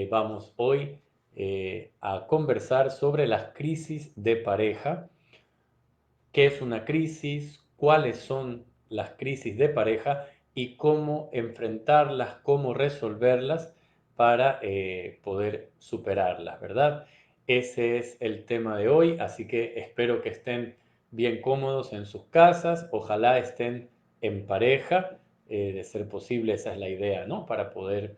Vamos hoy a conversar sobre las crisis de pareja. ¿Qué es una crisis? ¿Cuáles son las crisis de pareja? Y cómo enfrentarlas, cómo resolverlas para poder superarlas, ¿verdad? Ese es el tema de hoy, así que espero que estén bien cómodos en sus casas, ojalá estén en pareja, de ser posible, esa es la idea, ¿no? Para poder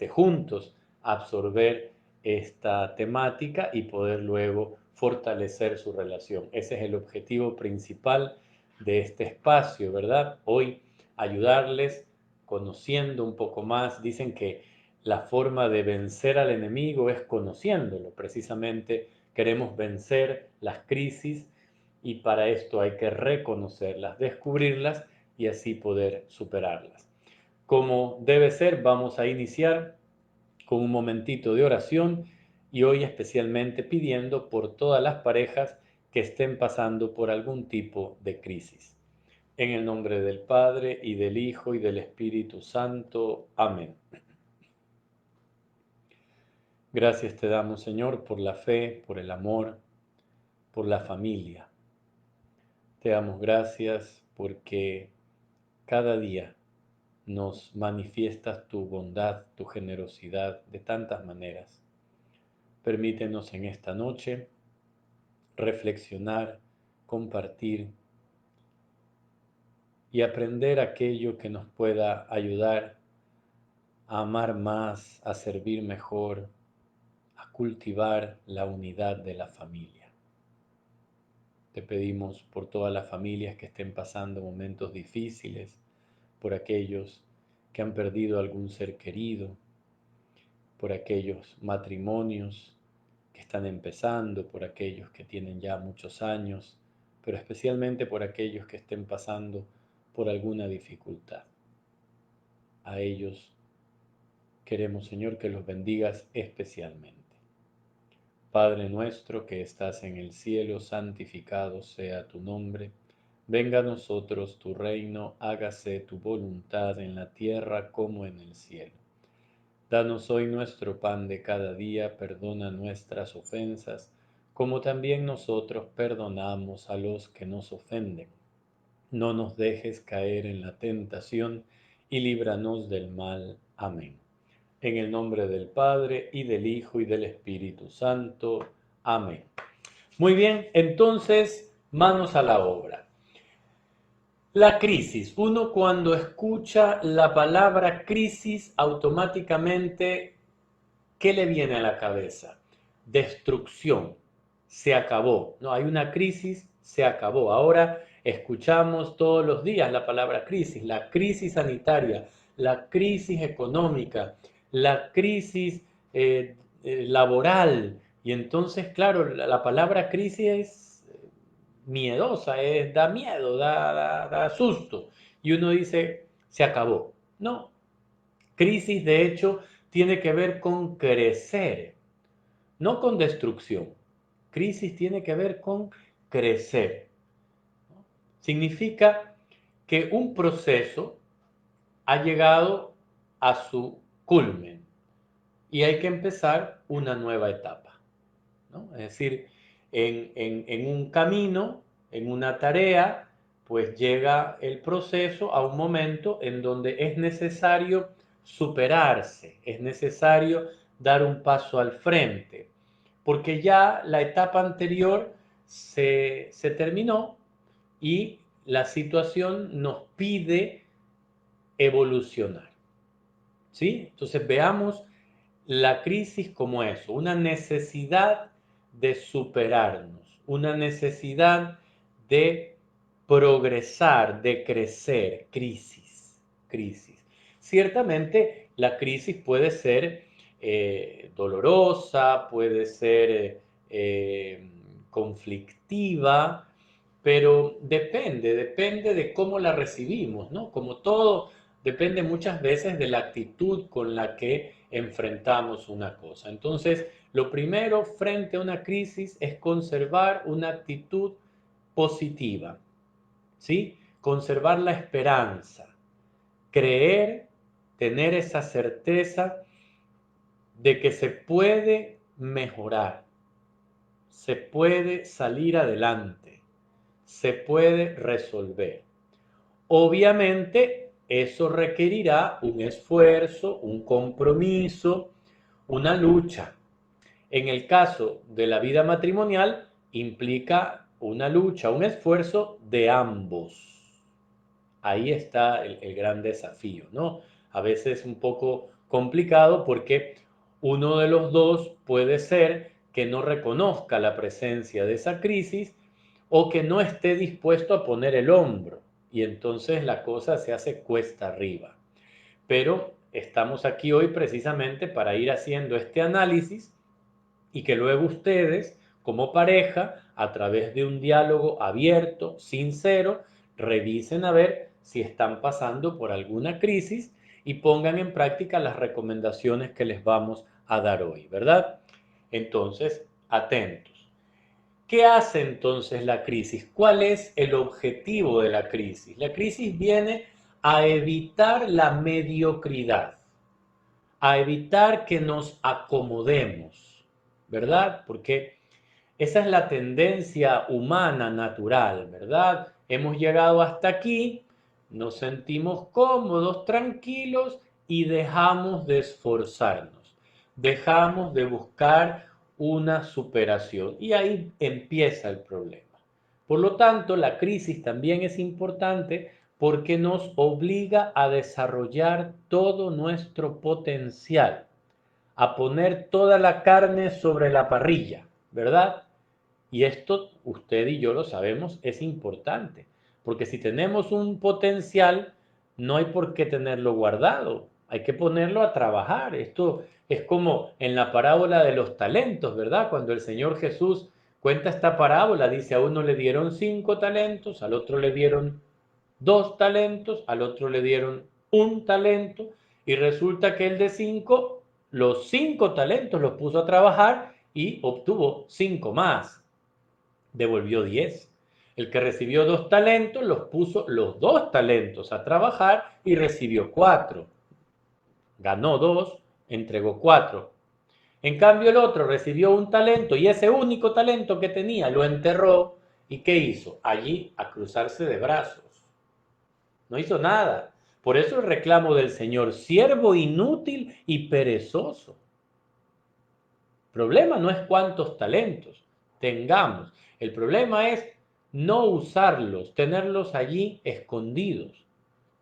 juntos absorber esta temática y poder luego fortalecer su relación. Ese es el objetivo principal de este espacio, ¿verdad? Hoy ayudarles conociendo un poco más. Dicen que la forma de vencer al enemigo es conociéndolo. Precisamente queremos vencer las crisis y para esto hay que reconocerlas, descubrirlas y así poder superarlas. Como debe ser, vamos a iniciar con un momentito de oración y hoy especialmente pidiendo por todas las parejas que estén pasando por algún tipo de crisis. En el nombre del Padre y del Hijo y del Espíritu Santo. Amén. Gracias te damos, Señor, por la fe, por el amor, por la familia. Te damos gracias porque cada día nos manifiestas tu bondad, tu generosidad de tantas maneras. Permítenos en esta noche reflexionar, compartir y aprender aquello que nos pueda ayudar a amar más, a servir mejor, a cultivar la unidad de la familia. Te pedimos por todas las familias que estén pasando momentos difíciles, por aquellos que han perdido algún ser querido, por aquellos matrimonios que están empezando, por aquellos que tienen ya muchos años, pero especialmente por aquellos que estén pasando por alguna dificultad. A ellos queremos, Señor, que los bendigas especialmente. Padre nuestro que estás en el cielo, santificado sea tu nombre. Venga a nosotros tu reino, hágase tu voluntad en la tierra como en el cielo. Danos hoy nuestro pan de cada día, perdona nuestras ofensas, como también nosotros perdonamos a los que nos ofenden. No nos dejes caer en la tentación y líbranos del mal. Amén. En el nombre del Padre, y del Hijo, y del Espíritu Santo. Amén. Muy bien, entonces, manos a la obra. La crisis. Uno cuando escucha la palabra crisis, automáticamente, ¿qué le viene a la cabeza? Destrucción. Se acabó. No, hay una crisis, se acabó. Ahora escuchamos todos los días la palabra crisis, la crisis sanitaria, la crisis económica, la crisis laboral. Y entonces, claro, la palabra crisis es miedosa, da miedo, da susto. Y uno dice, se acabó. No, crisis de hecho tiene que ver con crecer, no con destrucción. Crisis tiene que ver con crecer. Significa que un proceso ha llegado a su culmen y hay que empezar una nueva etapa, ¿no? Es decir, en un camino, en una tarea, pues llega el proceso a un momento en donde es necesario superarse, es necesario dar un paso al frente, porque ya la etapa anterior se terminó y la situación nos pide evolucionar, ¿sí? Entonces veamos la crisis como eso, una necesidad de superarnos, una necesidad de progresar, de crecer, crisis. Ciertamente la crisis puede ser dolorosa, puede ser conflictiva, pero depende de cómo la recibimos, ¿no? Como todo, depende muchas veces de la actitud con la que enfrentamos una cosa. Entonces, lo primero frente a una crisis es conservar una actitud positiva, ¿sí? Conservar la esperanza, creer, tener esa certeza de que se puede mejorar, se puede salir adelante, se puede resolver. Obviamente, eso requerirá un esfuerzo, un compromiso, una lucha. En el caso de la vida matrimonial, implica una lucha, un esfuerzo de ambos. Ahí está el gran desafío, ¿no? A veces un poco complicado porque uno de los dos puede ser que no reconozca la presencia de esa crisis o que no esté dispuesto a poner el hombro y entonces la cosa se hace cuesta arriba. Pero estamos aquí hoy precisamente para ir haciendo este análisis y que luego ustedes, como pareja, a través de un diálogo abierto, sincero, revisen a ver si están pasando por alguna crisis y pongan en práctica las recomendaciones que les vamos a dar hoy, ¿verdad? Entonces, atentos. ¿Qué hace entonces la crisis? ¿Cuál es el objetivo de la crisis? La crisis viene a evitar la mediocridad, a evitar que nos acomodemos, ¿verdad? Porque esa es la tendencia humana natural, ¿verdad? Hemos llegado hasta aquí, nos sentimos cómodos, tranquilos y dejamos de esforzarnos, dejamos de buscar una superación y ahí empieza el problema. Por lo tanto, la crisis también es importante porque nos obliga a desarrollar todo nuestro potencial, a poner toda la carne sobre la parrilla, ¿verdad? Y esto, usted y yo lo sabemos, es importante, porque si tenemos un potencial, no hay por qué tenerlo guardado, hay que ponerlo a trabajar. Esto es como en la parábola de los talentos, ¿verdad? Cuando el Señor Jesús cuenta esta parábola, dice a uno le dieron 5 talentos, al otro le dieron 2 talentos, al otro le dieron 1 talento, y resulta que el de 5, los 5 talentos los puso a trabajar y obtuvo 5 más, devolvió 10. El que recibió 2 talentos los puso los 2 talentos a trabajar y recibió 4. Ganó 2, entregó 4. En cambio el otro recibió 1 talento y ese único talento que tenía lo enterró. ¿Y qué hizo? Allí a cruzarse de brazos. No hizo nada. Por eso el reclamo del Señor, siervo inútil y perezoso. El problema no es cuántos talentos tengamos. El problema es no usarlos, tenerlos allí escondidos.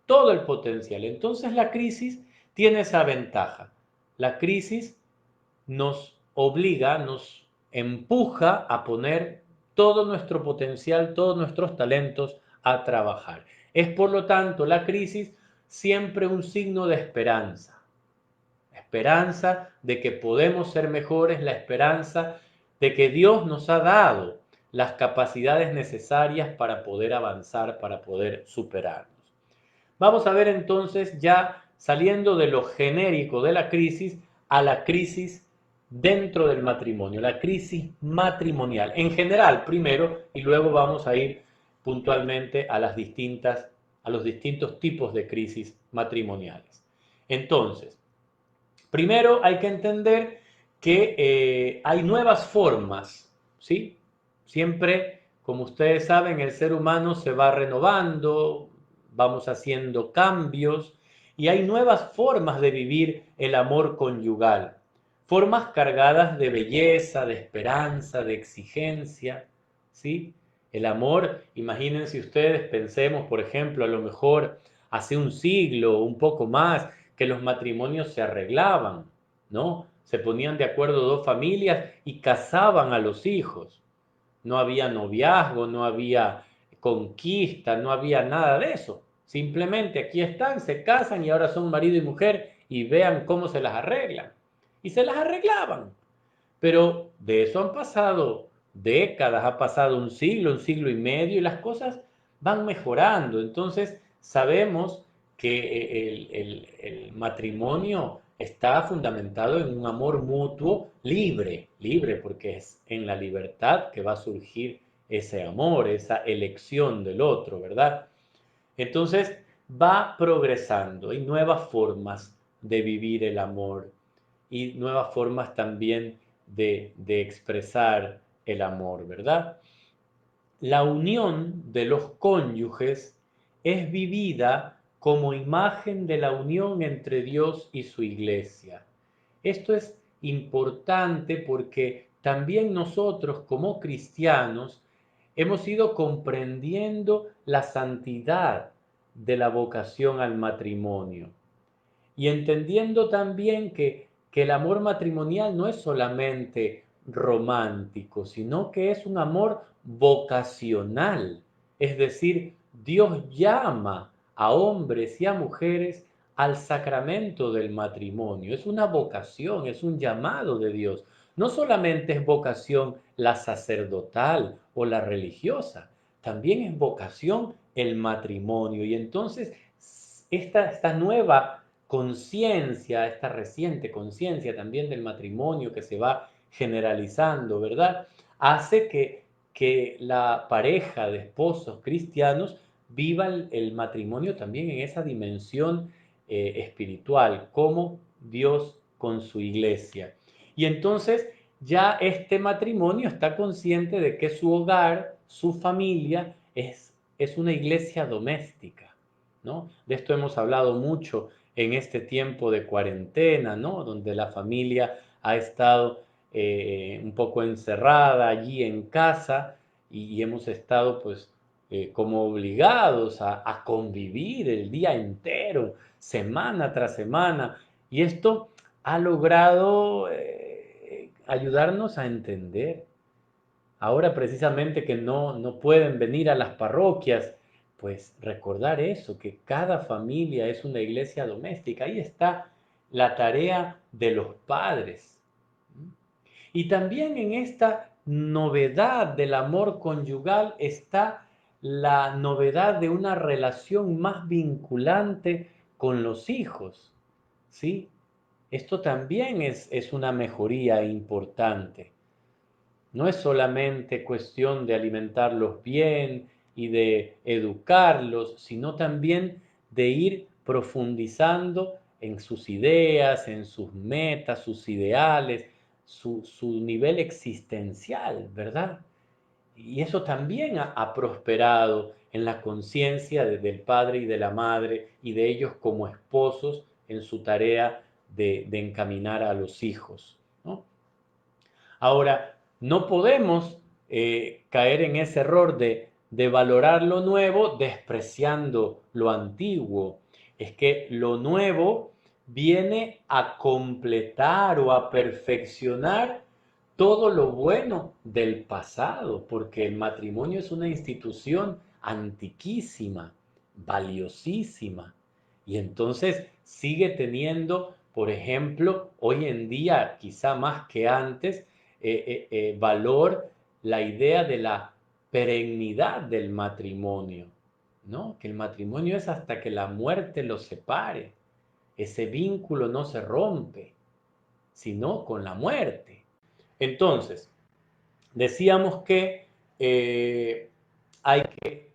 Todo el potencial. Entonces la crisis tiene esa ventaja. La crisis nos obliga, nos empuja a poner todo nuestro potencial, todos nuestros talentos a trabajar. Es por lo tanto la crisis siempre un signo de esperanza. La esperanza de que podemos ser mejores, la esperanza de que Dios nos ha dado las capacidades necesarias para poder avanzar, para poder superarnos. Vamos a ver entonces ya saliendo de lo genérico de la crisis a la crisis dentro del matrimonio, la crisis matrimonial en general primero y luego vamos a ir puntualmente a los distintos tipos de crisis matrimoniales. Entonces, primero hay que entender que hay nuevas formas, ¿sí? Siempre, como ustedes saben, el ser humano se va renovando, vamos haciendo cambios y hay nuevas formas de vivir el amor conyugal. Formas cargadas de belleza, de esperanza, de exigencia, ¿sí? El amor, imagínense ustedes, pensemos, por ejemplo, a lo mejor hace un siglo, un poco más, que los matrimonios se arreglaban, ¿no? Se ponían de acuerdo dos familias y casaban a los hijos. No había noviazgo, no había conquista, no había nada de eso. Simplemente aquí están, se casan y ahora son marido y mujer y vean cómo se las arreglan. Y se las arreglaban. Pero de eso han pasado décadas, ha pasado un siglo y medio y las cosas van mejorando. Entonces sabemos que el matrimonio está fundamentado en un amor mutuo libre, libre porque es en la libertad que va a surgir ese amor, esa elección del otro, ¿verdad? Entonces va progresando, hay nuevas formas de vivir el amor y nuevas formas también de expresar el amor, ¿verdad? La unión de los cónyuges es vivida como imagen de la unión entre Dios y su iglesia. Esto es importante porque también nosotros como cristianos hemos ido comprendiendo la santidad de la vocación al matrimonio y entendiendo también que el amor matrimonial no es solamente romántico, sino que es un amor vocacional. Es decir, Dios llama a hombres y a mujeres al sacramento del matrimonio. Es una vocación, es un llamado de Dios. No solamente es vocación la sacerdotal o la religiosa, también es vocación el matrimonio. Y entonces esta nueva conciencia, esta reciente conciencia también del matrimonio que se va generalizando, ¿verdad? Hace que la pareja de esposos cristianos viva el matrimonio también en esa dimensión espiritual, como Dios con su iglesia. Y entonces ya este matrimonio está consciente de que su hogar, su familia, es una iglesia doméstica, ¿no? De esto hemos hablado mucho en este tiempo de cuarentena, ¿no? Donde la familia ha estado un poco encerrada allí en casa y hemos estado pues como obligados a convivir el día entero, semana tras semana. Y esto ha logrado ayudarnos a entender. Ahora precisamente que no pueden venir a las parroquias, pues recordar eso, que cada familia es una iglesia doméstica. Ahí está la tarea de los padres. Y también en esta novedad del amor conyugal está la novedad de una relación más vinculante con los hijos, ¿sí? Esto también es una mejoría importante. No es solamente cuestión de alimentarlos bien y de educarlos, sino también de ir profundizando en sus ideas, en sus metas, sus ideales, su nivel existencial, ¿verdad? Y eso también ha prosperado en la conciencia del padre y de la madre y de ellos como esposos en su tarea de encaminar a los hijos, ¿no? Ahora, no podemos caer en ese error de valorar lo nuevo despreciando lo antiguo. Es que lo nuevo viene a completar o a perfeccionar todo lo bueno del pasado, porque el matrimonio es una institución antiquísima, valiosísima, y entonces sigue teniendo, por ejemplo, hoy en día, quizá más que antes, valor la idea de la perennidad del matrimonio, ¿no? Que el matrimonio es hasta que la muerte los separe. Ese vínculo no se rompe, sino con la muerte. Entonces, decíamos que hay que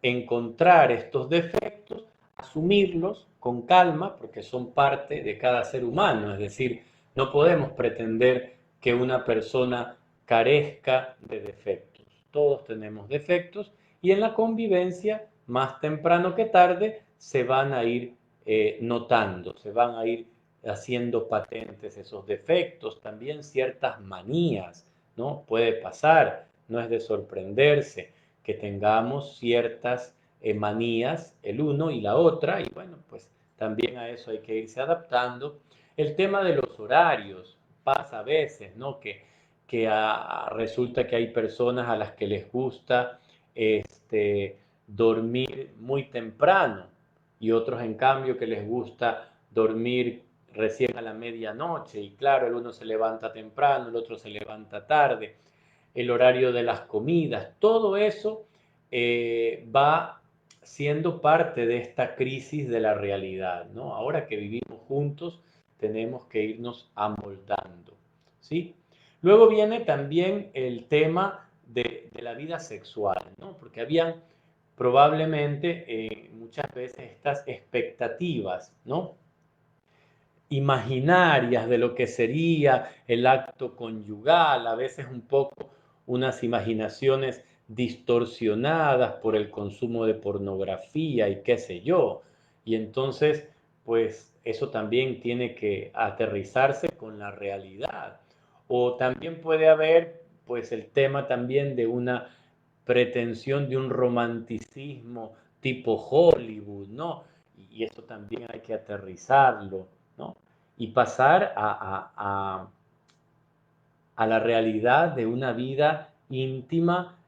encontrar estos defectos, asumirlos con calma, porque son parte de cada ser humano, es decir, no podemos pretender que una persona carezca de defectos. Todos tenemos defectos y en la convivencia, más temprano que tarde, se van a ir notando, se van a ir haciendo patentes esos defectos, también ciertas manías, ¿no? Puede pasar, no es de sorprenderse que tengamos ciertas manías, el uno y la otra, y bueno, pues también a eso hay que irse adaptando. El tema de los horarios pasa a veces, ¿no? Que resulta que hay personas a las que les gusta dormir muy temprano y otros en cambio que les gusta dormir recién a la medianoche y claro, el uno se levanta temprano, el otro se levanta tarde, el horario de las comidas, todo eso va siendo parte de esta crisis de la realidad, ¿no? Ahora que vivimos juntos, tenemos que irnos amoldando, ¿sí? Luego viene también el tema de la vida sexual, ¿no? Porque habían probablemente muchas veces estas expectativas, ¿no? imaginarias de lo que sería el acto conyugal, a veces un poco unas imaginaciones distorsionadas por el consumo de pornografía y qué sé yo. Y entonces, pues eso también tiene que aterrizarse con la realidad. O también puede haber, pues el tema también de una pretensión de un romanticismo tipo Hollywood, ¿no? Y eso también hay que aterrizarlo, ¿no? Y pasar a la realidad de una vida íntima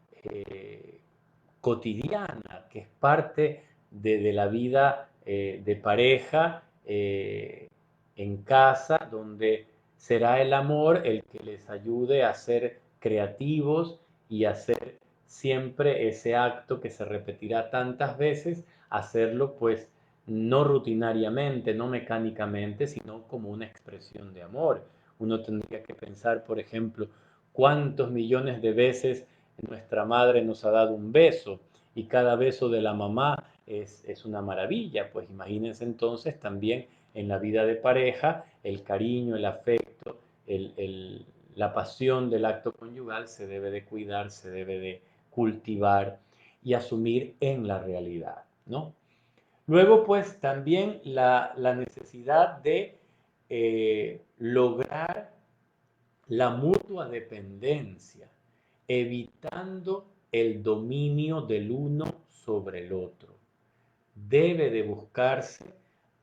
cotidiana, que es parte de la vida de pareja en casa, donde será el amor el que les ayude a ser creativos y a hacer siempre ese acto que se repetirá tantas veces, hacerlo pues no rutinariamente, no mecánicamente, sino como una expresión de amor. Uno tendría que pensar, por ejemplo, cuántos millones de veces nuestra madre nos ha dado un beso y cada beso de la mamá es una maravilla. Pues imagínense entonces también en la vida de pareja el cariño, el afecto, la pasión del acto conyugal se debe de cuidar, se debe de cultivar y asumir en la realidad, ¿no? Luego, pues también la necesidad de lograr la mutua dependencia, evitando el dominio del uno sobre el otro. Debe de buscarse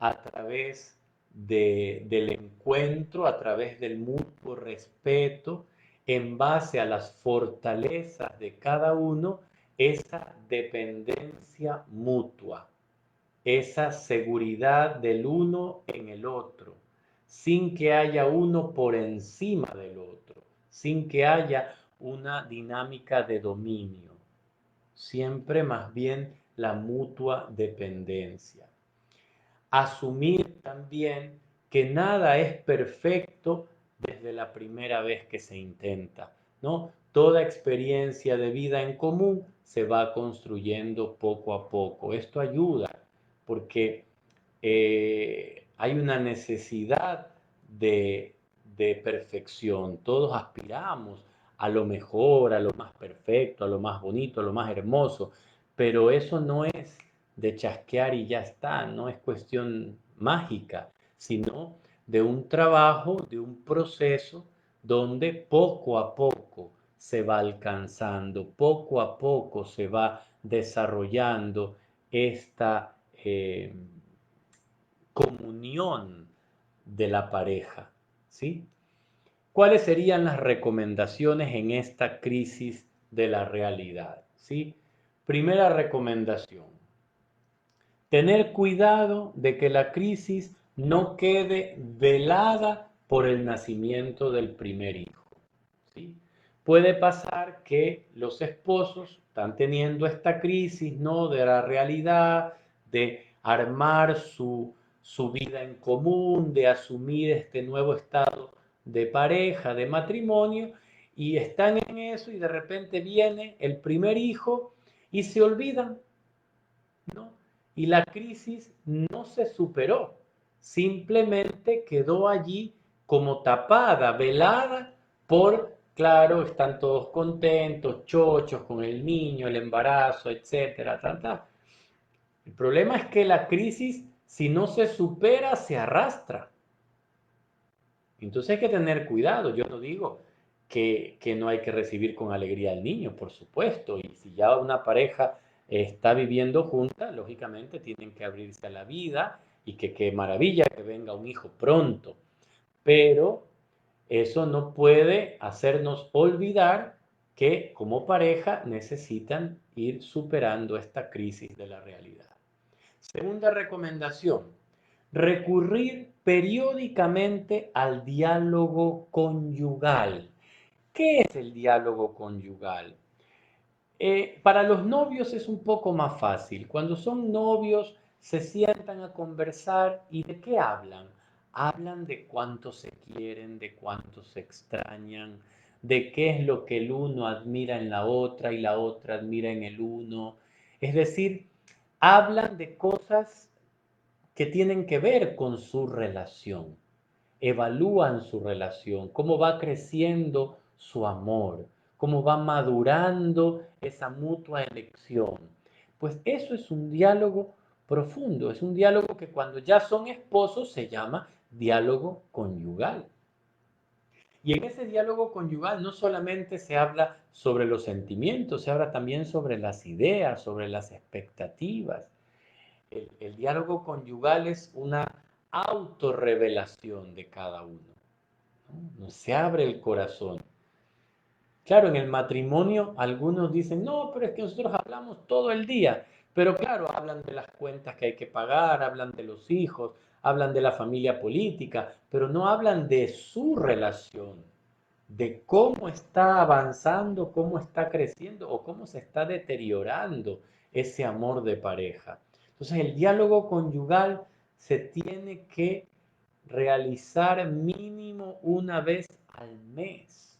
a través del encuentro, a través del mutuo respeto, en base a las fortalezas de cada uno, esa dependencia mutua, esa seguridad del uno en el otro, sin que haya uno por encima del otro, sin que haya una dinámica de dominio, siempre más bien la mutua dependencia. Asumir también que nada es perfecto desde la primera vez que se intenta, ¿no? Toda experiencia de vida en común se va construyendo poco a poco. Esto ayuda porque hay una necesidad de perfección. Todos aspiramos a lo mejor, a lo más perfecto, a lo más bonito, a lo más hermoso, pero eso no es de chasquear y ya está, no es cuestión mágica, sino de un trabajo, de un proceso donde poco a poco se va alcanzando, poco a poco se va desarrollando esta comunión de la pareja, ¿sí? ¿Cuáles serían las recomendaciones en esta crisis de la realidad? ¿Sí? Primera recomendación, tener cuidado de que la crisis no quede velada por el nacimiento del primer hijo. ¿Sí? Puede pasar que los esposos están teniendo esta crisis, ¿no? De la realidad, de armar su vida en común, de asumir este nuevo estado de pareja, de matrimonio, y están en eso y de repente viene el primer hijo y se olvidan, ¿no? Y la crisis no se superó, simplemente quedó allí como tapada, velada por, claro, están todos contentos, chochos con el niño, el embarazo, etcétera, ta. El problema es que la crisis, si no se supera, se arrastra. Entonces hay que tener cuidado. Yo no digo que no hay que recibir con alegría al niño, por supuesto. Y si ya una pareja está viviendo junta, lógicamente tienen que abrirse a la vida y que qué maravilla que venga un hijo pronto. Pero eso no puede hacernos olvidar que como pareja necesitan ir superando esta crisis de la realidad. Segunda recomendación, recurrir periódicamente al diálogo conyugal. ¿Qué es el diálogo conyugal? Para los novios es un poco más fácil. Cuando son novios se sientan a conversar y ¿de qué hablan? Hablan de cuánto se quieren, de cuánto se extrañan, de qué es lo que el uno admira en la otra y la otra admira en el uno. Es decir, hablan de cosas que tienen que ver con su relación. evalúan su relación, cómo va creciendo su amor, cómo va madurando esa mutua elección. Pues eso es un diálogo profundo, es un diálogo que cuando ya son esposos se llama diálogo conyugal. Y en ese diálogo conyugal no solamente se habla sobre los sentimientos, se habla también sobre las ideas, sobre las expectativas. El diálogo conyugal es una autorrevelación de cada uno, ¿no? Se abre el corazón. Claro, en el matrimonio algunos dicen, no, pero es que nosotros hablamos todo el día. Pero claro, hablan de las cuentas que hay que pagar, hablan de los hijos, hablan de la familia política, pero no hablan de su relación, de cómo está avanzando, cómo está creciendo o cómo se está deteriorando ese amor de pareja. Entonces el diálogo conyugal se tiene que realizar mínimo una vez al mes.